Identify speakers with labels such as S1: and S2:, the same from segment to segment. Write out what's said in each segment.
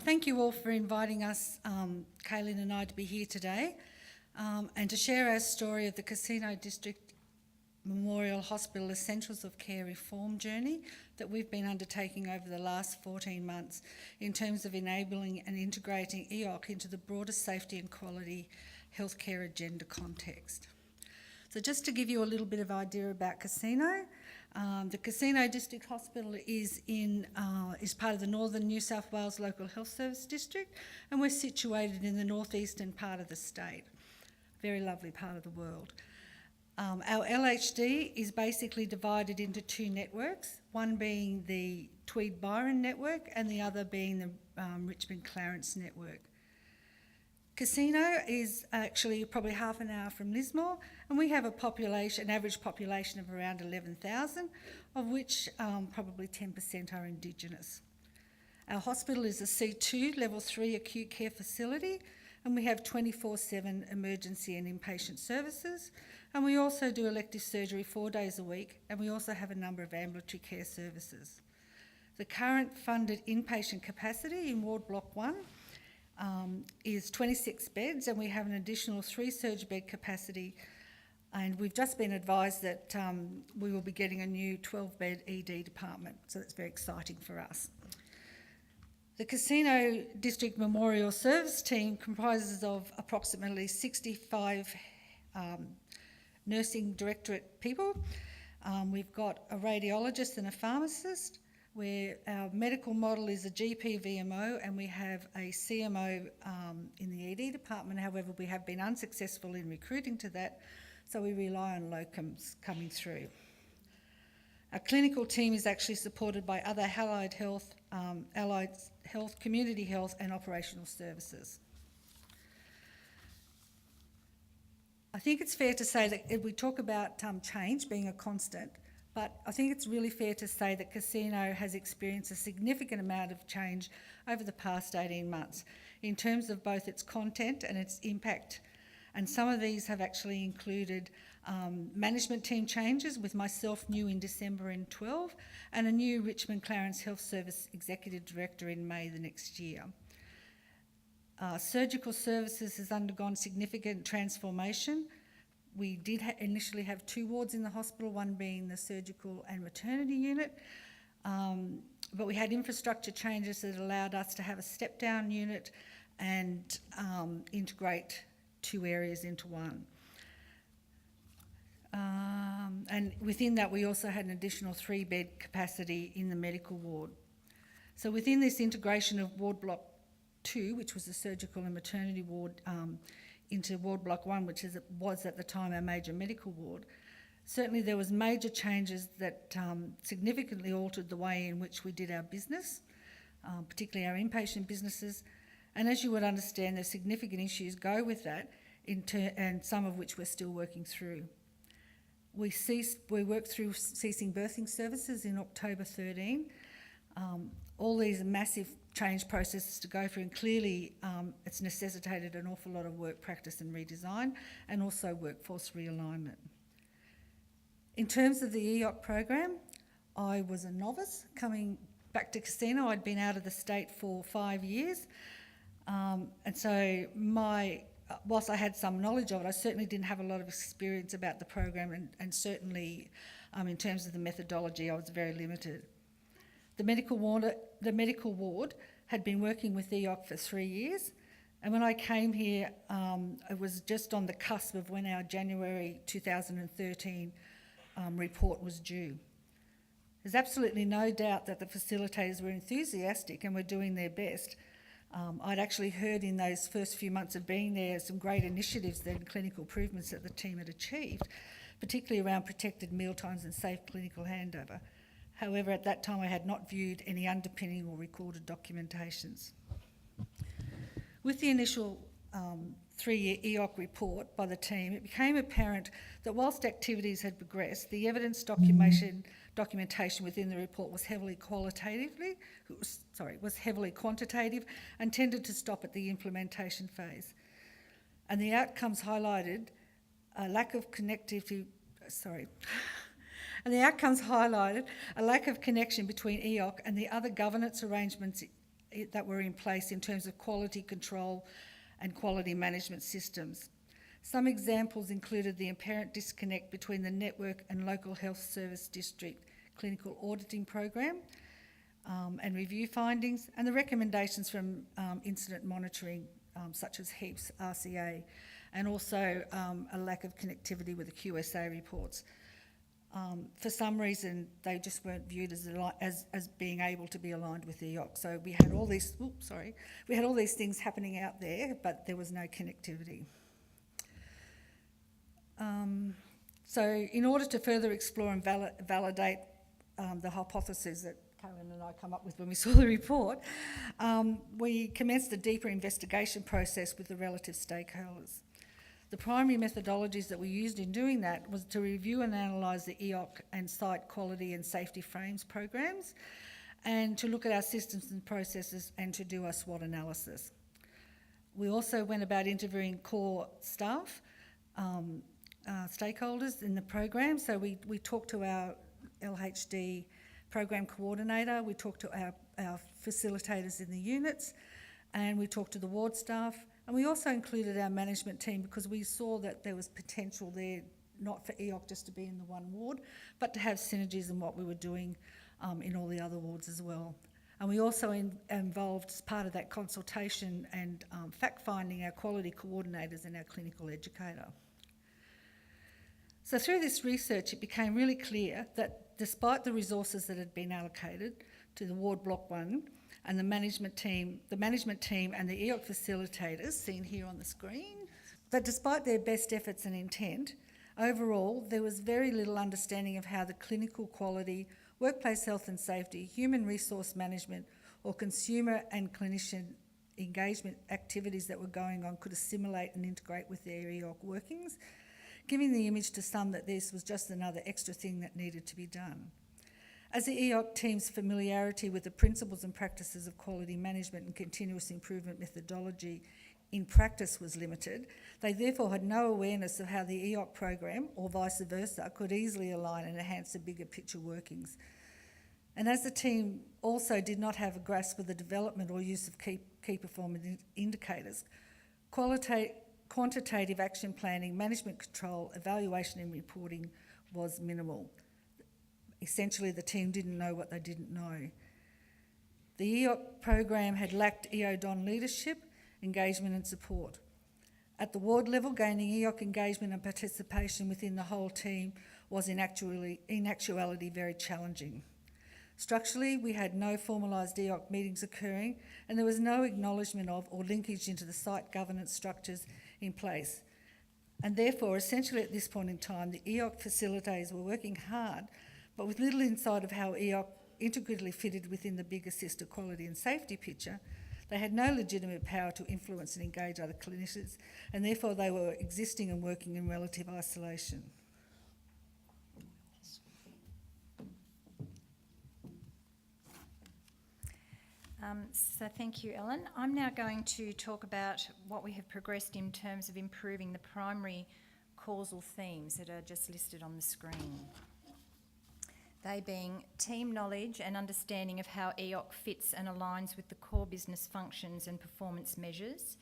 S1: Thank you all for inviting us, Kayelene and I, to be here today and to share our story of the Casino District Memorial Hospital Essentials of Care reform journey that we've been undertaking over the last 14 months in terms of enabling and integrating EOC into the broader safety and quality healthcare agenda context. So just to give you a little bit of idea about Casino, the Casino District Hospital is part of the Northern New South Wales Local Health Service District, and we're situated in the northeastern part of the state, very lovely part of the world. Our LHD is basically divided into two networks, one being the Tweed-Byron network and the other being the Richmond-Clarence network. Casino is actually probably half an hour from Lismore, and we have an average population of around 11,000, of which probably 10% are Indigenous. Our hospital is a C2 Level 3 acute care facility, and we have 24/7 emergency and inpatient services, and we also do elective surgery 4 days a week, and we also have a number of ambulatory care services. The current funded inpatient capacity in Ward Block 1 is 26 beds, and we have an additional 3 surge bed capacity, and we've just been advised that we will be getting a new 12-bed ED department, so that's very exciting for us. The Casino District Memorial Service team comprises of approximately 65 nursing directorate people. We've got a radiologist and a pharmacist, where our medical model is a GP VMO, and we have a CMO in the ED department. However, we have been unsuccessful in recruiting to that, so we rely on locums coming through. Our clinical team is actually supported by other allied health, community health and operational services. I think it's fair to say that if we talk about change being a constant, but I think it's really fair to say that Casino has experienced a significant amount of change over the past 18 months in terms of both its content and its impact. And some of these have actually included management team changes, with myself new in December in 12, and a new Richmond Clarence Health Service Executive Director in May the next year. Surgical services has undergone significant transformation. We did initially have 2 wards in the hospital, one being the surgical and maternity unit, but we had infrastructure changes that allowed us to have a step-down unit and integrate 2 areas into one. And within that, we also had an additional 3-bed capacity in the medical ward. So within this integration of Ward Block 2, which was the surgical and maternity ward, into Ward Block 1, which was at the time our major medical ward, certainly there was major changes that significantly altered the way in which we did our business, particularly our inpatient businesses. And as you would understand, there's significant issues go with that, and some of which we're still working through. We worked through ceasing birthing services in October 13. All these massive change processes to go through, and clearly it's necessitated an awful lot of work, practice and redesign, and also workforce realignment. In terms of the EOC program, I was a novice coming back to Casino. I'd been out of the state for 5 years, and so whilst I had some knowledge of it, I certainly didn't have a lot of experience about the program, and certainly in terms of the methodology, I was very limited. The medical ward had been working with EOC for 3 years, and when I came here, it was just on the cusp of when our January 2013 report was due. There's absolutely no doubt that the facilitators were enthusiastic and were doing their best. I'd actually heard in those first few months of being there some great initiatives and clinical improvements that the team had achieved, particularly around protected mealtimes and safe clinical handover. However, at that time I had not viewed any underpinning or recorded documentations. With the initial 3-year EOC report by the team, it became apparent that whilst activities had progressed, the evidence documentation within the report was heavily quantitative and tended to stop at the implementation phase. And the outcomes highlighted a lack of connection between EOC and the other governance arrangements that were in place in terms of quality control and quality management systems. Some examples included the apparent disconnect between the network and local health service district clinical auditing program and review findings, and the recommendations from incident monitoring such as HEAPS, RCA, and also a lack of connectivity with the QSA reports. For some reason, they just weren't viewed as being able to be aligned with the EOC. So we had all these, we had all these things happening out there, but there was no connectivity. So in order to further explore and validate the hypotheses that Karen and I come up with when we saw the report, we commenced a deeper investigation process with the relative stakeholders. The primary methodologies that we used in doing that was to review and analyse the EOC and site quality and safety frames programs, and to look at our systems and processes and to do a SWOT analysis. We also went about interviewing core staff, stakeholders in the program. So we talked to our LHD program coordinator, we talked to our facilitators in the units, and we talked to the ward staff. And we also included our management team because we saw that there was potential there, not for EOC just to be in the one ward, but to have synergies in what we were doing in all the other wards as well. And we also involved, as part of that consultation and fact-finding, our quality coordinators and our clinical educator. So through this research, it became really clear that despite the resources that had been allocated to the Ward Block 1, and the management team and the EOC facilitators, seen here on the screen, that despite their best efforts and intent, overall there was very little understanding of how the clinical quality, workplace health and safety, human resource management, or consumer and clinician engagement activities that were going on could assimilate and integrate with their EOC workings, giving the image to some that this was just another extra thing that needed to be done. As the EOC team's familiarity with the principles and practices of quality management and continuous improvement methodology in practice was limited, they therefore had no awareness of how the EOC program, or vice versa, could easily align and enhance the bigger picture workings. And as the team also did not have a grasp of the development or use of key performance indicators, quantitative action planning, management control, evaluation and reporting was minimal. Essentially, the team didn't know what they didn't know. The EOC program had lacked EODON leadership, engagement and support. At the ward level, gaining EOC engagement and participation within the whole team was in actuality very challenging. Structurally, we had no formalised EOC meetings occurring, and there was no acknowledgement of or linkage into the site governance structures in place. And therefore, essentially at this point in time, the EOC facilitators were working hard, but with little insight of how EOC integrally fitted within the bigger sister quality and safety picture. They had no legitimate power to influence and engage other clinicians, and therefore they were existing and working in relative isolation.
S2: So thank you, Ellen. I'm now going to talk about what we have progressed in terms of improving the primary causal themes that are just listed on the screen. They being team knowledge and understanding of how EOC fits and aligns with the core business functions and performance measures.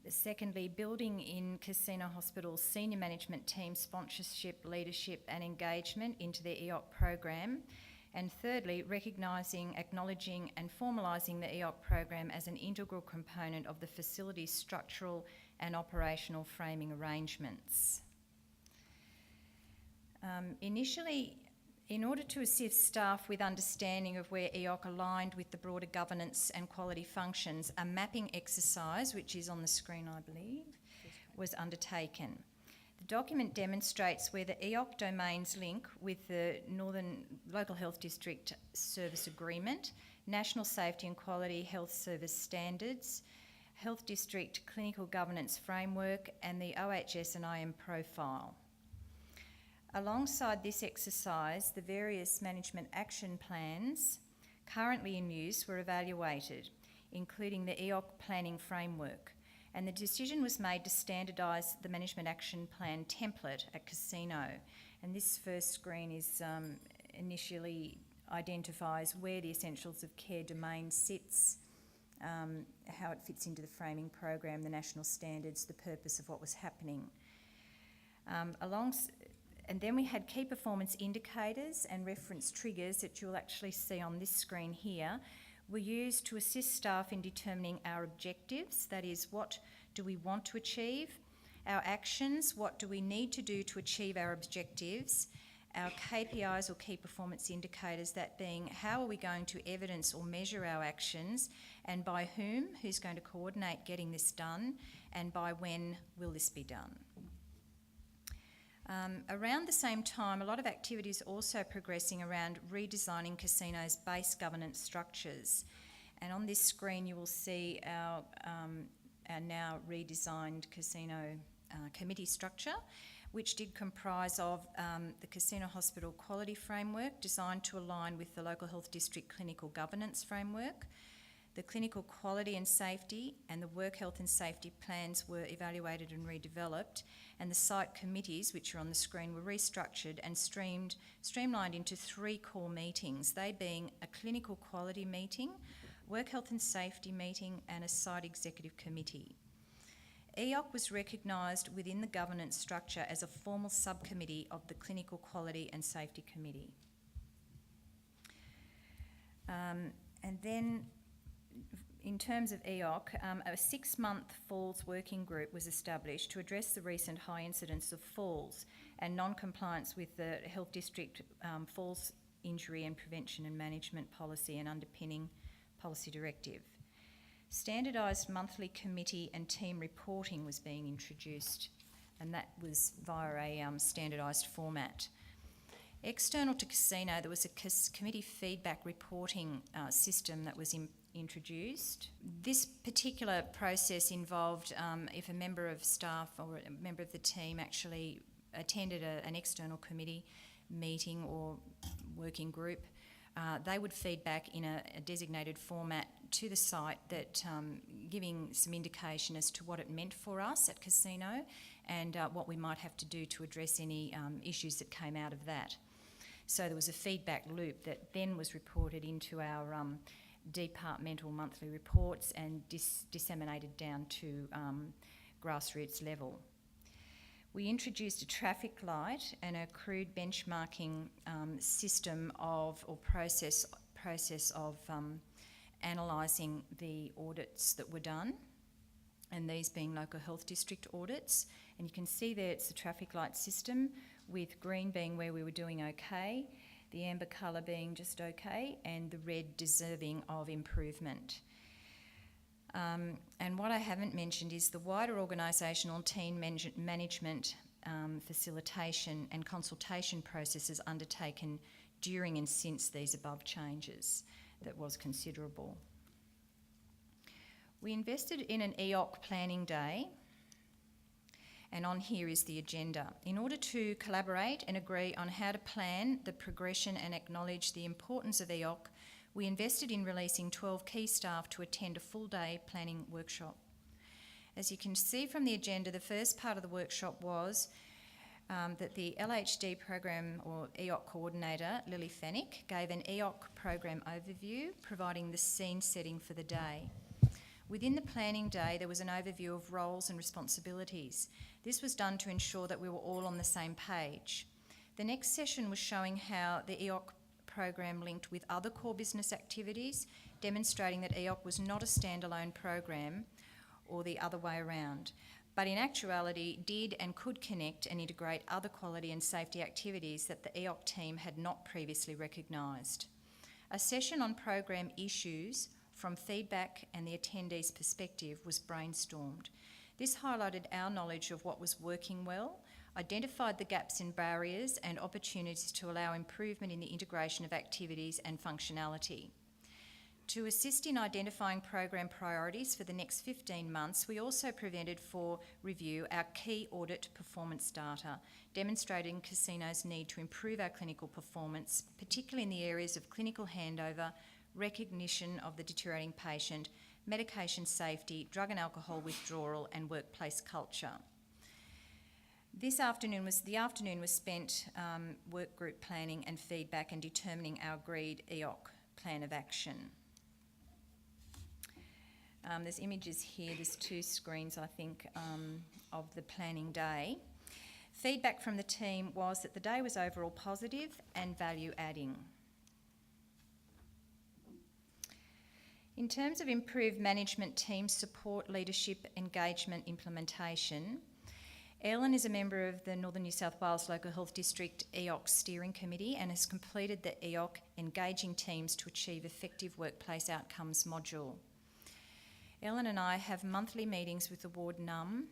S2: Secondly, building in Casino Hospital's senior management team sponsorship, leadership and engagement into their EOC program. And thirdly, recognising, acknowledging and formalising the EOC program as an integral component of the facility's structural and operational framing arrangements. Initially, in order to assist staff with understanding of where EOC aligned with the broader governance and quality functions, a mapping exercise, which is on the screen I believe, was undertaken. The document demonstrates where the EOC domains link with the Northern Local Health District Service Agreement, National Safety and Quality Health Service Standards, Health District Clinical Governance Framework and the OHS and IM profile. Alongside this exercise, the various management action plans currently in use were evaluated, including the EOC planning framework, and the decision was made to standardise the management action plan template at Casino. And this first screen is initially identifies where the essentials of care domain sits how it fits into the framing program, the national standards, the purpose of what was happening. And then we had key performance indicators and reference triggers that you'll actually see on this screen here. Were used to assist staff in determining our objectives, that is, what do we want to achieve, our actions, what do we need to do to achieve our objectives, our KPIs or key performance indicators, that being how are we going to evidence or measure our actions, and by whom, who's going to coordinate getting this done, and by when will this be done. Around the same time, a lot of activities also progressing around redesigning casinos' base governance structures. And on this screen you will see our now redesigned casino committee structure, which did comprise of the Casino Hospital Quality Framework, designed to align with the Local Health District Clinical Governance Framework. The clinical quality and safety and the work health and safety plans were evaluated and redeveloped, and the site committees, which are on the screen, were restructured and streamlined into 3 core meetings, they being a clinical quality meeting, work health and safety meeting, and a site executive committee. EOC was recognised within the governance structure as a formal subcommittee of the Clinical Quality and Safety Committee. And then, in terms of EOC, a 6-month falls working group was established to address the recent high incidence of falls and non-compliance with the Health District Falls Injury and Prevention and Management Policy and underpinning policy directive. Standardised monthly committee and team reporting was being introduced, and that was via a standardised format. External to casino, there was a committee feedback reporting system that was introduced. This particular process involved if a member of staff or a member of the team actually attended an external committee meeting or working group, they would feed back in a designated format to the site, that giving some indication as to what it meant for us at casino and what we might have to do to address any issues that came out of that. So there was a feedback loop that then was reported into our departmental monthly reports and disseminated down to grassroots level. We introduced a traffic light and a crude benchmarking system of, or process of analysing the audits that were done, and these being local health district audits. And you can see there it's the traffic light system, with green being where we were doing okay, the amber colour being just okay, and the red deserving of improvement. And what I haven't mentioned is the wider organisational team management, facilitation and consultation processes undertaken during and since these above changes. That was considerable. We invested in an EOC planning day, and on here is the agenda. In order to collaborate and agree on how to plan the progression and acknowledge the importance of EOC, we invested in releasing 12 key staff to attend a full-day planning workshop. As you can see from the agenda, the first part of the workshop was that the LHD program or EOC coordinator, Lily Fennick, gave an EOC program overview, providing the scene setting for the day. Within the planning day, there was an overview of roles and responsibilities. This was done to ensure that we were all on the same page. The next session was showing how the EOC program linked with other core business activities, demonstrating that EOC was not a standalone program or the other way around, but in actuality did and could connect and integrate other quality and safety activities that the EOC team had not previously recognised. A session on program issues from feedback and the attendees' perspective was brainstormed. This highlighted our knowledge of what was working well, identified the gaps and barriers and opportunities to allow improvement in the integration of activities and functionality. To assist in identifying program priorities for the next 15 months, we also presented for review our key audit performance data, demonstrating casinos' need to improve our clinical performance, particularly in the areas of clinical handover, recognition of the deteriorating patient, medication safety, drug and alcohol withdrawal, and workplace culture. The afternoon was spent work group planning and feedback and determining our agreed EOC plan of action. There's images here, there's 2 screens, I think, of the planning day. Feedback from the team was that the day was overall positive and value-adding. In terms of improved management, team support, leadership, engagement, implementation, Ellen is a member of the Northern New South Wales Local Health District EOC Steering Committee and has completed the EOC Engaging Teams to Achieve Effective Workplace Outcomes module. Ellen and I have monthly meetings with the ward NUM,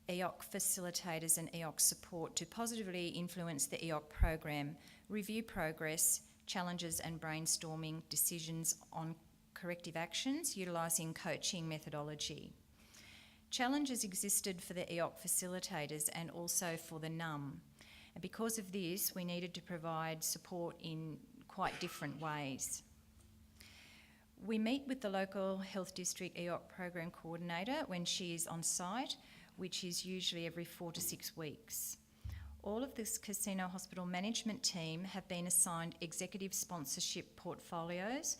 S2: EOC facilitators and EOC support to positively influence the EOC program, review progress, challenges and brainstorming decisions on corrective actions utilising coaching methodology. Challenges existed for the EOC facilitators and also for the NUM. And because of this, we needed to provide support in quite different ways. We meet with the local health district EOC program coordinator when she is on site, which is usually every 4 to 6 weeks. All of this casino hospital management team have been assigned executive sponsorship portfolios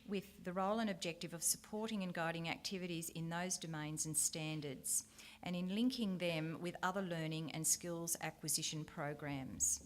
S2: with the role and objective of supporting and guiding activities in those domains and standards, and in linking them with other learning and skills acquisition programs.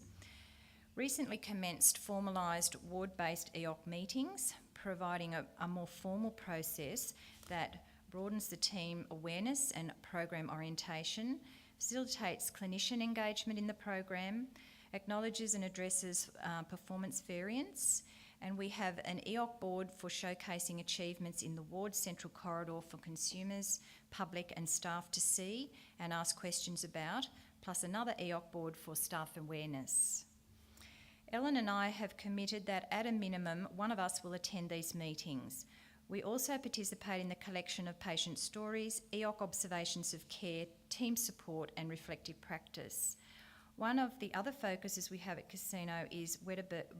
S2: Recently commenced formalised ward-based EOC meetings, providing a more formal process that broadens the team awareness and program orientation, facilitates clinician engagement in the program, acknowledges and addresses performance variance, and we have an EOC board for showcasing achievements in the ward central corridor for consumers, public and staff to see and ask questions about, plus another EOC board for staff awareness. Ellen and I have committed that at a minimum, one of us will attend these meetings. We also participate in the collection of patient stories, EOC observations of care, team support and reflective practice. One of the other focuses we have at Casino is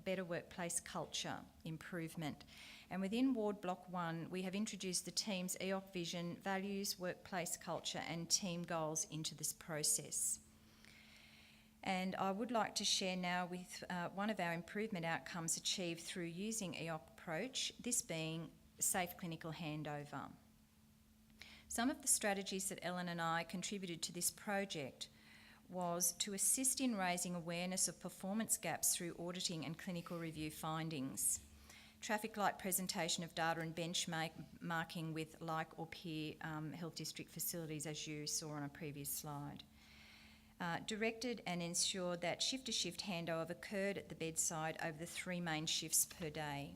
S2: better workplace culture improvement. And within Ward Block 1, we have introduced the team's EOC vision, values, workplace culture and team goals into this process. And I would like to share now with one of our improvement outcomes achieved through using EOC approach, this being safe clinical handover. Some of the strategies that Ellen and I contributed to this project was to assist in raising awareness of performance gaps through auditing and clinical review findings, traffic light presentation of data and benchmarking with like or peer health district facilities, as you saw on a previous slide. Directed and ensured that shift-to-shift handover occurred at the bedside over the 3 main shifts per day.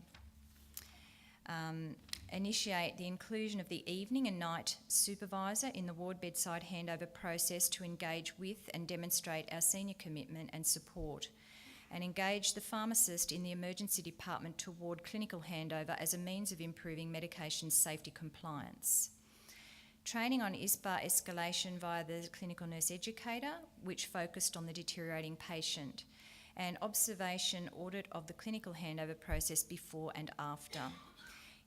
S2: Initiate the inclusion of the evening and night supervisor in the ward bedside handover process to engage with and demonstrate our senior commitment and support, and engage the pharmacist in the emergency department toward clinical handover as a means of improving medication safety compliance. Training on ISPA escalation via the clinical nurse educator, which focused on the deteriorating patient, and observation audit of the clinical handover process before and after.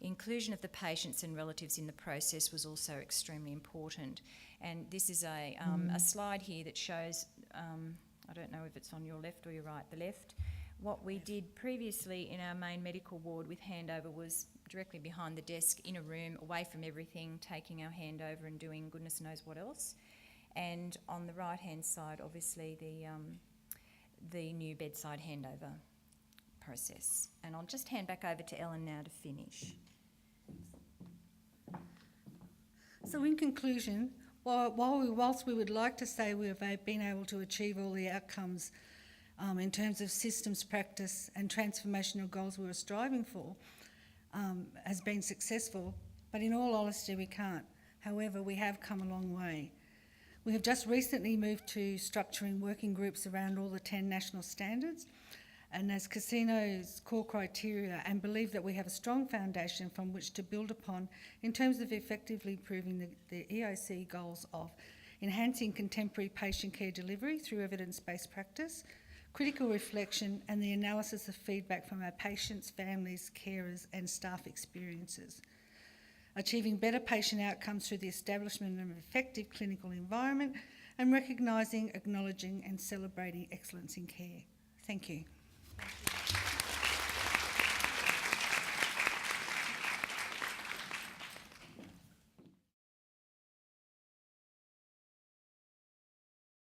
S2: Inclusion of the patients and relatives in the process was also extremely important. And this is a slide here that shows, I don't know if it's on your left or your right, the left. What we did previously in our main medical ward with handover was directly behind the desk in a room, away from everything, taking our handover and doing goodness knows what else. And on the right-hand side, obviously, the new bedside handover process. And I'll just hand back over to Ellen now to finish.
S1: So in conclusion, whilst we would like to say we have been able to achieve all the outcomes in terms of systems practice and transformational goals we were striving for, has been successful, but in all honesty we can't. However, we have come a long way. We have just recently moved to structuring working groups around all the 10 national standards and as Casino's core criteria, and believe that we have a strong foundation from which to build upon in terms of effectively improving the EOC goals of enhancing contemporary patient care delivery through evidence-based practice, critical reflection and the analysis of feedback from our patients, families, carers and staff experiences. Achieving better patient outcomes through the establishment of an effective clinical environment and recognising, acknowledging and celebrating excellence in care. Thank you.